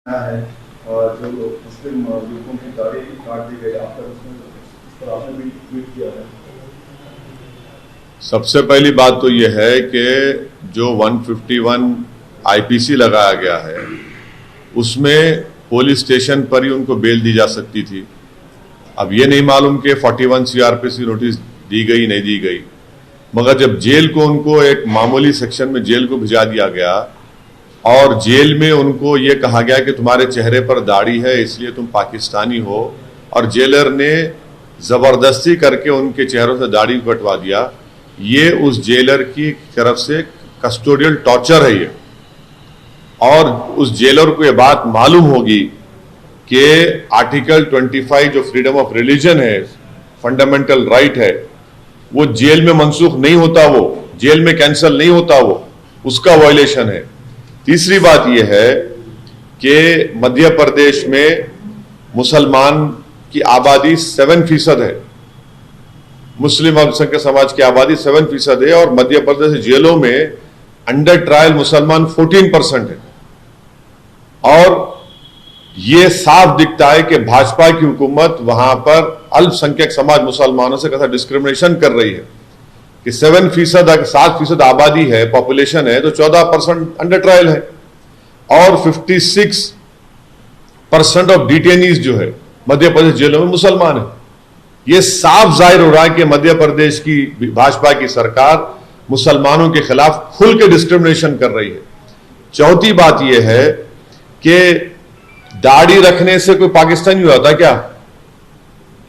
है और जो मुस्लिम युवकों की दाढ़ी काट दी गई आफ्टर उसमें इस पर आपने भी ट्वीट किया है। सबसे पहली बात तो यह है कि जो 151 आईपीसी लगाया गया है उसमें पुलिस स्टेशन पर ही उनको बेल दी जा सकती थी। अब ये नहीं मालूम कि 41 सीआरपीसी नोटिस दी गई नहीं दी गई, मगर जब जेल को उनको एक मामूली सेक्शन में जेल को भिजा दिया गया और जेल में उनको ये कहा गया कि तुम्हारे चेहरे पर दाढ़ी है इसलिए तुम पाकिस्तानी हो, और जेलर ने जबरदस्ती करके उनके चेहरों से दाढ़ी कटवा दिया, ये उस जेलर की तरफ से कस्टोडियल टॉर्चर है ये। और उस जेलर को ये बात मालूम होगी कि आर्टिकल 25 जो फ्रीडम ऑफ रिलीजन है, फंडामेंटल राइट है, वो जेल में मनसूख नहीं होता, वो जेल में कैंसिल नहीं होता, वो उसका वायलेशन है। तीसरी बात यह है कि मध्य प्रदेश में मुसलमान की आबादी 7% है, मुस्लिम अल्पसंख्यक समाज की आबादी 7% है, और मध्य प्रदेश जेलों में अंडर ट्रायल मुसलमान 14% है। और यह साफ दिखता है कि भाजपा की हुकूमत वहां पर अल्पसंख्यक समाज मुसलमानों से कैसा डिस्क्रिमिनेशन कर रही है कि 7% आबादी है, पॉपुलेशन है, तो 14% अंडर ट्रायल है, और 56% ऑफ डिटेनीज जो है मध्य प्रदेश जेलों में मुसलमान है। यह साफ जाहिर हो रहा है कि मध्य प्रदेश की भाजपा की सरकार मुसलमानों के खिलाफ खुल के डिस्क्रिमिनेशन कर रही है। चौथी बात यह है कि दाढ़ी रखने से कोई पाकिस्तानी होता क्या?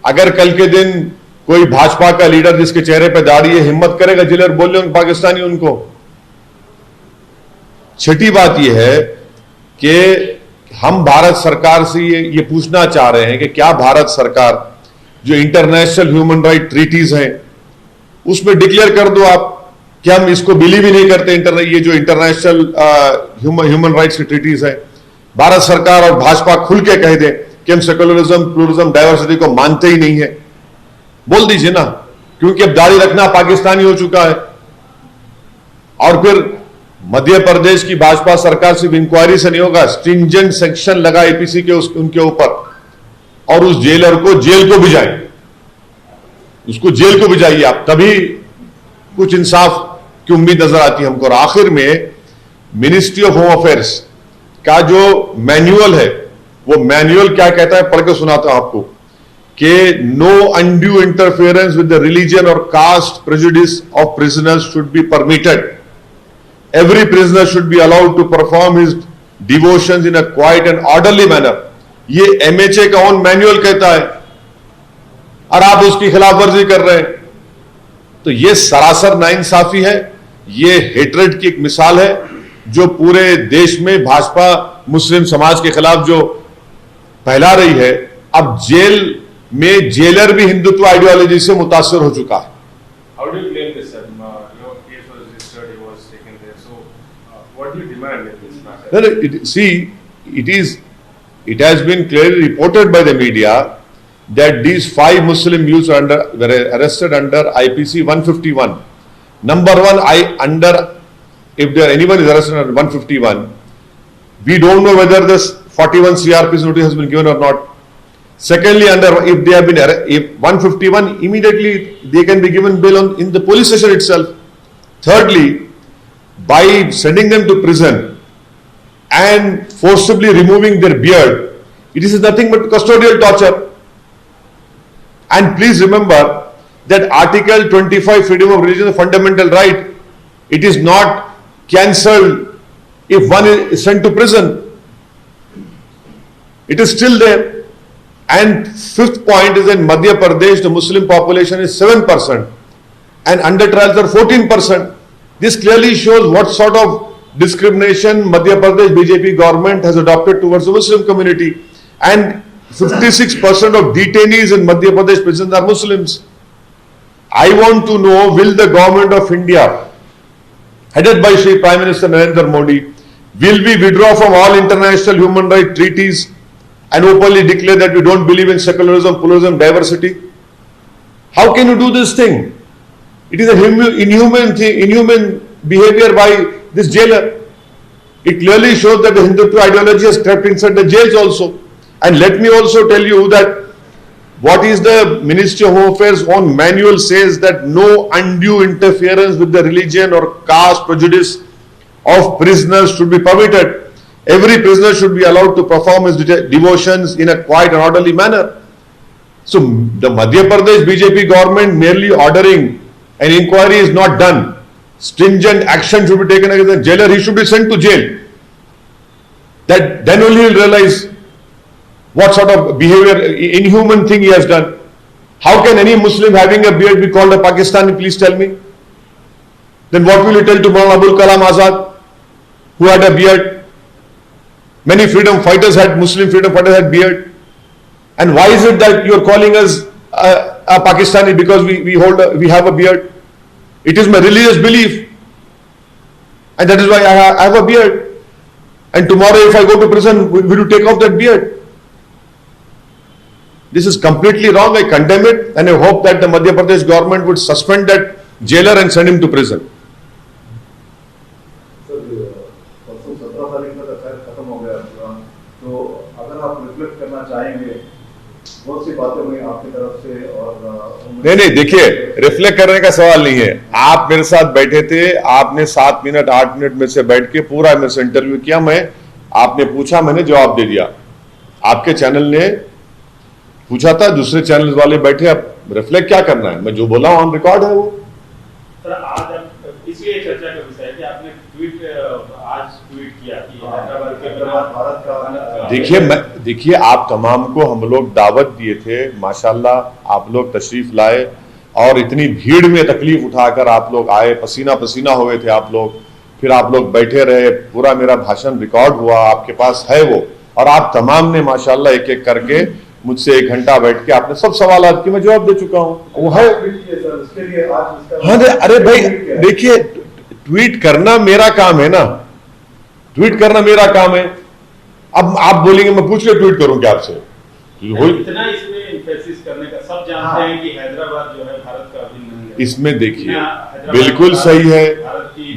अगर कल के दिन कोई भाजपा का लीडर जिसके चेहरे पे दाढ़ी है हिम्मत करेगा जेलर बोले पाकिस्तानी उनको? छठी बात यह है कि हम भारत सरकार से ये पूछना चाह रहे हैं कि क्या भारत सरकार जो इंटरनेशनल ह्यूमन राइट ट्रीटीज हैं उसमें डिक्लेयर कर दो आप कि हम इसको बिलीव ही नहीं करते। ये जो इंटरनेशनल ह्यूमन राइट्स की ट्रीटीज है, भारत सरकार और भाजपा खुल के कह दे कि हम सेकुलरिज्म, प्लूरलिज्म, डाइवर्सिटी को मानते ही नहीं है। बोल दीजिए ना, क्योंकि अब दाढ़ी रखना पाकिस्तानी हो चुका है। और फिर मध्य प्रदेश की भाजपा सरकार सिर्फ इंक्वायरी से नहीं होगा, स्ट्रिंजेंट सेक्शन लगा एपीसी के उनके ऊपर, और उस जेलर को जेल को भिजाएं, उसको जेल को भिजाइए आप, तभी कुछ इंसाफ की उम्मीद नजर आती है हमको। और आखिर में मिनिस्ट्री ऑफ होम अफेयर्स का जो मैनुअल है, वो मैनुअल क्या कहता है, पढ़ के सुनाता हूं आपको, कि no undue interference with the religion और caste prejudice of prisoners should be permitted. Every prisoner should be allowed to perform his devotions in a quiet and orderly manner. ये एमएचए का ओन मैनुअल कहता है, और आप उसकी खिलाफ वर्जी कर रहे हैं। तो ये सरासर नाइंसाफी है, ये हेट्रेड की एक मिसाल है जो पूरे देश में भाजपा मुस्लिम समाज के खिलाफ जो फैला रही है। अब जेल में जेलर भी हिंदुत्व आइडियोलॉजी से मुतासर हो चुका है। How do you claim this? Your case was registered, he was taken there. So, what do you demand in this matter? It has been clearly reported by the media that these 5 Muslim youths were arrested under IPC 151. Number one, if anyone is arrested under 151, we don't know whether this 41 CRPC notice has been given or not. Secondly, if they have been if 151, immediately they can be given bail in the police station itself. Thirdly, by sending them to prison and forcibly removing their beard, it is nothing but custodial torture. And please remember that Article 25, freedom of religion, is a fundamental right. It is not cancelled if one is sent to prison. It is still there. And fifth point is in Madhya Pradesh, the Muslim population is 7% and under trials are 14%. This clearly shows what sort of discrimination Madhya Pradesh BJP government has adopted towards the Muslim community. And 56% of detainees in Madhya Pradesh prisons are Muslims. I want to know, will the government of India, headed by Shri Prime Minister Narendra Modi, will we withdraw from all international human rights treaties and openly declare that we don't believe in secularism, pluralism, diversity? How can you do this thing? It is a inhuman behavior by this jailer. It clearly shows that the Hindutva ideology has crept inside the jails also. And let me also tell you that what is the Ministry of Home Affairs own manual says that no undue interference with the religion or caste prejudice of prisoners should be permitted. Every prisoner should be allowed to perform his devotions in a quiet and orderly manner. So the Madhya Pradesh BJP government merely ordering an inquiry is not done. Stringent action should be taken against the jailer. He should be sent to jail. Then only he will realize what sort of behavior, inhuman thing he has done. How can any Muslim having a beard be called a Pakistani? Please tell me. Then what will you tell to Maulana Abul Kalam Azad, who had a beard? Many freedom fighters had, Muslim freedom fighters had beard. And why is it that you are calling us a Pakistani because we have a beard? It is my religious belief, and that is why I have a beard. And tomorrow, if I go to prison, will you take off that beard? This is completely wrong. I condemn it, and I hope that the Madhya Pradesh government would suspend that jailer and send him to prison. Sir, परसों 17 तारीख तक affair खत्म हो गया पूरा, तो अगर आप रिफ्लेक्ट करना चाहेंगे, बहुत सी बातें हुई आपकी तरफ से और नहीं, देखिए, रिफ्लेक्ट करने का सवाल नहीं है। आप मेरे साथ बैठे थे, आपने 7 मिनट 8 मिनट में से बैठ के पूरा मेरे से इंटरव्यू किया। आपने पूछा, मैंने जवाब दे दिया। आपके चैनल ने पूछा था, दूसरे चैनल वाले बैठे, अब रिफ्लेक्ट क्या करना है? मैं जो बोला हूं ऑन रिकॉर्ड है वो। सर, आज इसलिए चर्चा का विषय है कि आपने आज ट्वीट किया कि हैदराबाद के भारत का। देखिए, आप तमाम को हम लोग दावत दिए थे, माशाल्लाह आप लोग तशरीफ लाए और इतनी भीड़ में तकलीफ उठाकर आप लोग आए, पसीना पसीना हो गए थे आप लोग, फिर आप लोग बैठे रहे, पूरा मेरा भाषण रिकॉर्ड हुआ, आपके पास है वो, और आप तमाम ने माशाल्लाह एक एक करके मुझसे 1 घंटा बैठ के आपने सब सवाल की मैं जवाब दे चुका हूं, वो है। हाँ, अरे भाई देखिए, ट्वीट करना मेरा काम है ना, ट्वीट करना मेरा काम है। अब आप बोलेंगे मैं पूछ के ट्वीट करूं क्या आपसे? इतना इसमें एम्फेसिस करने का, सब जानते हैं कि हैदराबाद जो है भारत का अभिन्न अंग है। इसमें देखिए, बिल्कुल सही है,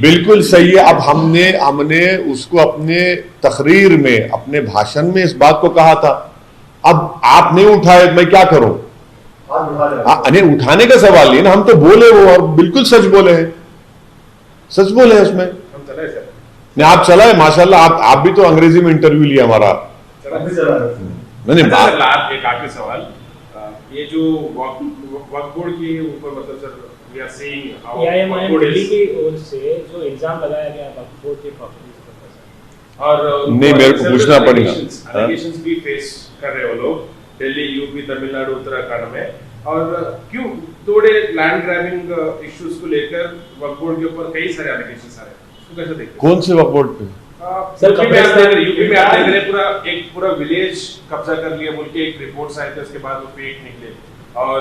बिल्कुल सही है। अब हमने उसको अपने तकरीर में, अपने भाषण में इस बात को कहा था। अब आप नहीं उठाए, मैं क्या करूं? अरे उठाने का सवाल नहीं ना, हम तो बोले वो, और बिल्कुल सच बोले हैं, सच बोले हैं उसमें। नहीं, आप चला है माशाल्लाह, आप भी तो अंग्रेजी में इंटरव्यू लिया हमारा। नहीं, एक आखिरी सवाल, ये जो वक्फ बोर्ड के ऊपर मतलब sir we are seeing how Delhi की ओर से जो इल्जाम लगाया गया वक्फ बोर्ड के प्रॉपर्टीज पर, और नहीं, मेरे को पूछना पड़ेगा। एलिगेशंस भी फेस कर रहे हो लोग दिल्ली, यूपी, तमिलनाडु, उत्तराखंड में, और क्यों थोड़े लैंड ग्रैबिंग इश्यूज को लेकर वक्फ बोर्ड के ऊपर कई सारे एलिगेशंस आ रहे हैं, उसको कैसे देखते हैं? कौन से वक्फ बोर्ड पे? यूपी में आप देख रहे पूरा विलेज कब्जा कर लिया बोल के एक रिपोर्ट्स आए थे, उसके बाद वो फेक निकले, और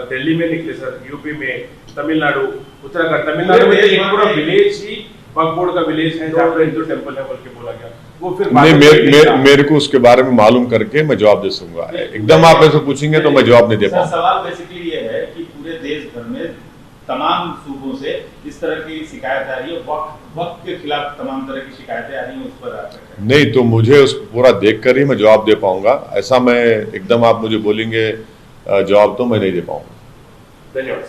दिल्ली में निकले सर, यूपी में, तमिलनाडु, उत्तराखंड, तमिलनाडु में एक पूरा विलेज ही वक्फ बोर्ड का विलेज है जहाँ पर हिंदू टेंपल है बोल के बोला गया। वो फिर नहीं, मेरे को उसके बारे में मालूम करके मैं जवाब दे सकूंगा। एकदम आप ऐसे पूछेंगे तो मैं जवाब नहीं दे पाऊंगा। सवाल बेसिकली ये है कि पूरे देश भर में तमाम सूबों से इस तरह की शिकायत आ रही है, वक्त के खिलाफ तमाम तरह की शिकायतें आ रही हैं, उस पर नहीं, तो मुझे उसको पूरा देख कर ही मैं जवाब दे पाऊंगा। ऐसा मैं एकदम आप मुझे बोलेंगे जवाब तो मैं नहीं दे पाऊंगा। धन्यवाद।